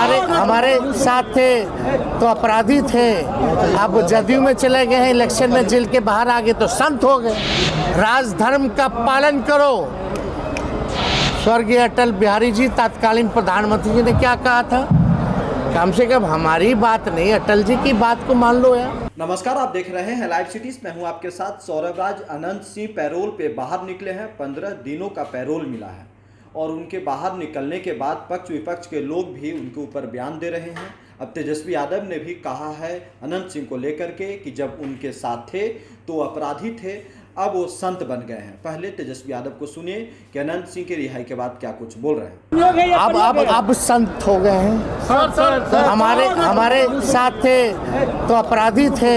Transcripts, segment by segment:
हमारे साथ थे तो अपराधी थे, अब जदयू में चले गए हैं, इलेक्शन में जेल के बाहर आ गए तो संत हो गए। राजधर्म का पालन करो। स्वर्गीय अटल बिहारी जी तत्कालीन प्रधानमंत्री जी ने क्या कहा था, कम से कम हमारी बात नहीं अटल जी की बात को मान लो यार। नमस्कार, आप देख रहे हैं लाइव सिटीज। मैं हूं आपके साथ सौरभ राज। अनंत सिंह पैरोल पे बाहर निकले हैं। 15 दिनों का पैरोल मिला है और उनके बाहर निकलने के बाद पक्ष विपक्ष के लोग भी उनके ऊपर बयान दे रहे हैं। अब तेजस्वी यादव ने भी कहा है अनंत सिंह को लेकर के कि जब उनके साथ थे तो अपराधी थे, अब वो संत बन गए हैं। पहले तेजस्वी यादव को सुनिए कि अनंत सिंह की रिहाई के बाद क्या कुछ बोल रहे हैं। अब संत हो गए हैं। हमारे साथ थे तो अपराधी थे,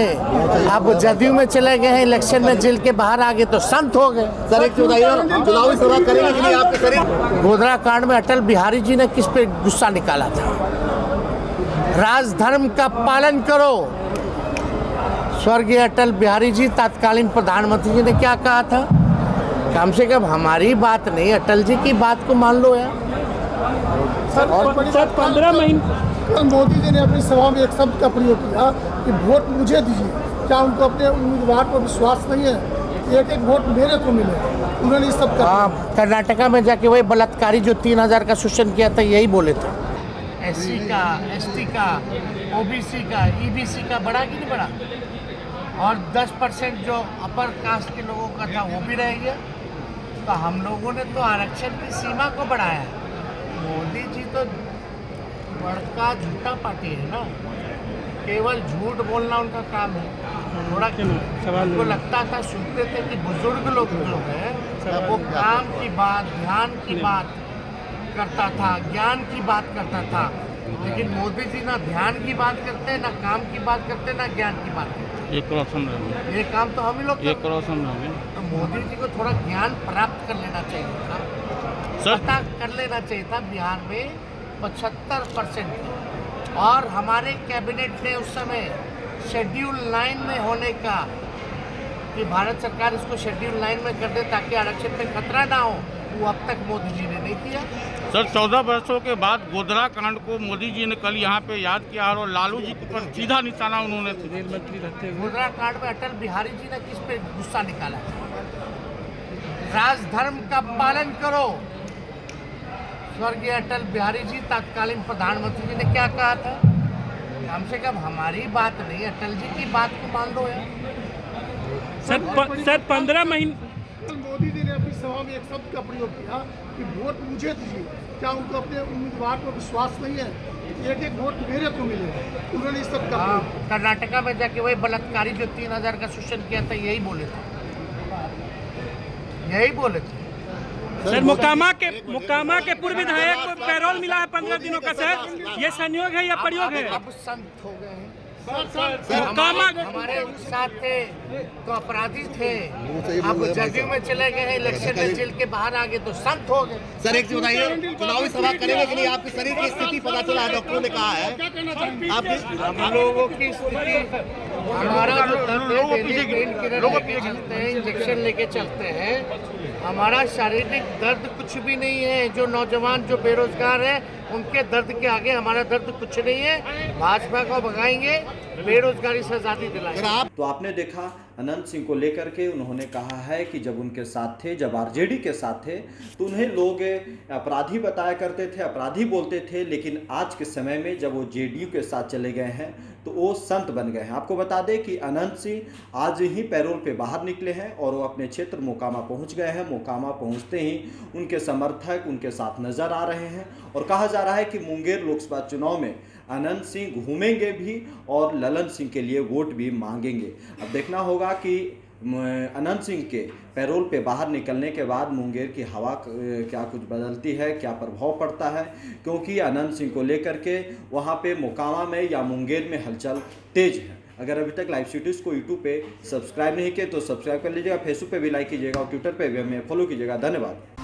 अब जदयू में चले गए हैं, इलेक्शन में जेल के बाहर आ गए तो संत हो गए। सर एक चुनावी सभा करेंगे कि नहीं आपके शरीर? गोधरा कांड में अटल बिहारी जी ने किस पे गुस्सा निकाला था। राजधर्म का पालन करो। स्वर्गीय अटल बिहारी जी तत्कालीन प्रधानमंत्री जी ने क्या कहा था, कम से कम हमारी बात नहीं अटल जी की बात को मान लो यार। सर 15 महीने मोदी जी ने अपनी सभा में एक शब्द का प्रयोग किया कि वोट मुझे दीजिए। क्या उनको अपने उम्मीदवार पर विश्वास नहीं है? एक एक वोट मेरे को मिले। उन्होंने इस सब कर्नाटका में जाके वही बलात्कारी जो 3000 का शोषण किया था यही बोले थे। SC का, ST का, OBC का, EBC का बढ़ा कि नहीं बढ़ा, और 10% जो अपर कास्ट के लोगों का था वो भी रह गया। तो हम लोगों ने तो आरक्षण की सीमा को बढ़ाया है। मोदी जी तो बड़का झूठा पार्टी है ना, केवल झूठ बोलना उनका काम है। थोड़ा उनको लगता था, सुनते थे कि बुजुर्ग लोग हैं, वो काम की बात, ध्यान की बात करता था, ज्ञान की बात करता था। लेकिन मोदी जी ना ध्यान की बात करते, ना काम की बात करते, ना ज्ञान की बात करते। ये काम तो हम ही लोग तो मोदी जी को थोड़ा ज्ञान प्राप्त कर लेना चाहिए था, पता कर लेना चाहिए था। बिहार में 75% और हमारे कैबिनेट ने उस समय शेड्यूल 9 में होने का कि भारत सरकार इसको शेड्यूल 9 में कर दे ताकि आरक्षण पे खतरा ना हो, वो अब तक मोदी जी ने नहीं किया। सर 14 वर्षों के बाद गोधरा कांड को मोदी जी ने कल यहाँ पे याद किया और लालू जी के ऊपर सीधा निशाना उन्होंने रेल मंत्री रहते हुए। गोधरा कांड में अटल बिहारी जी ने किस पे गुस्सा निकाला था। राजधर्म का पालन करो। स्वर्गीय अटल बिहारी जी तत्कालीन प्रधानमंत्री जी ने क्या कहा था, कम से कम हमारी बात नहीं अटल जी की बात को मान लो यार। सर 15 महीने मोदी जी ने अपनी सभा में एक शब्द का प्रयोग किया कि वोट मुझे दीजिए। क्या उनको अपने उम्मीदवार पर विश्वास नहीं है? एक एक वोट मेरे को मिले। उन्होंने इस सब का कर्नाटका में जाके वही बलात्कारी जो 3000 का शोषण किया था यही बोले थे। सर मुकामा के पूर्व विधायक को पैरोल मिला है 15 दिनों का। सर ये संयोग है या प्रयोग है? अब संत हो गए हैं। हमारे साथ थे तो अपराधी थे, अब जदयू में चले गए हैं, इलेक्शन में जेल के बाहर आ गए तो संत हो गए। सर एक चुनावी सभा करेंगे कि नहीं आपके शरीर की स्थिति पता चला है, डॉक्टरों ने कहा है हम लोगों की स्थिति, हमारा जो चलते हैं, इंजेक्शन लेके चलते हैं, हमारा शारीरिक दर्द कुछ भी नहीं है। जो नौजवान जो बेरोजगार है उनके दर्द के आगे हमारा दर्द कुछ नहीं है। भाजपा को भगाएंगे, बेरोजगारी से आजादी दिलाएंगे। तो आपने देखा अनंत सिंह को लेकर के उन्होंने कहा है कि जब उनके साथ थे, जब आरजेडी के साथ थे तो उन्हें लोग अपराधी बताया करते थे, अपराधी बोलते थे। लेकिन आज के समय में जब वो जेडीयू के साथ चले गए हैं तो वो संत बन गए हैं। आपको बता दें कि अनंत सिंह आज ही पैरोल पे बाहर निकले हैं और वो अपने क्षेत्र मोकामा पहुंच गए हैं। मोकामा पहुंचते ही उनके समर्थक उनके साथ नजर आ रहे हैं और कहा जा रहा है कि मुंगेर लोकसभा चुनाव में अनंत सिंह घूमेंगे भी और ललन सिंह के लिए वोट भी मांगेंगे। अब देखना होगा कि अनंत सिंह के पैरोल पे बाहर निकलने के बाद मुंगेर की हवा क्या कुछ बदलती है, क्या प्रभाव पड़ता है, क्योंकि अनंत सिंह को लेकर के वहाँ पे मोकामा में या मुंगेर में हलचल तेज है। अगर अभी तक लाइव सिटीज़ को यूट्यूब पे सब्सक्राइब नहीं किए तो सब्सक्राइब कर लीजिएगा, फेसबुक पे भी लाइक कीजिएगा और ट्विटर पे भी हमें फॉलो कीजिएगा। धन्यवाद।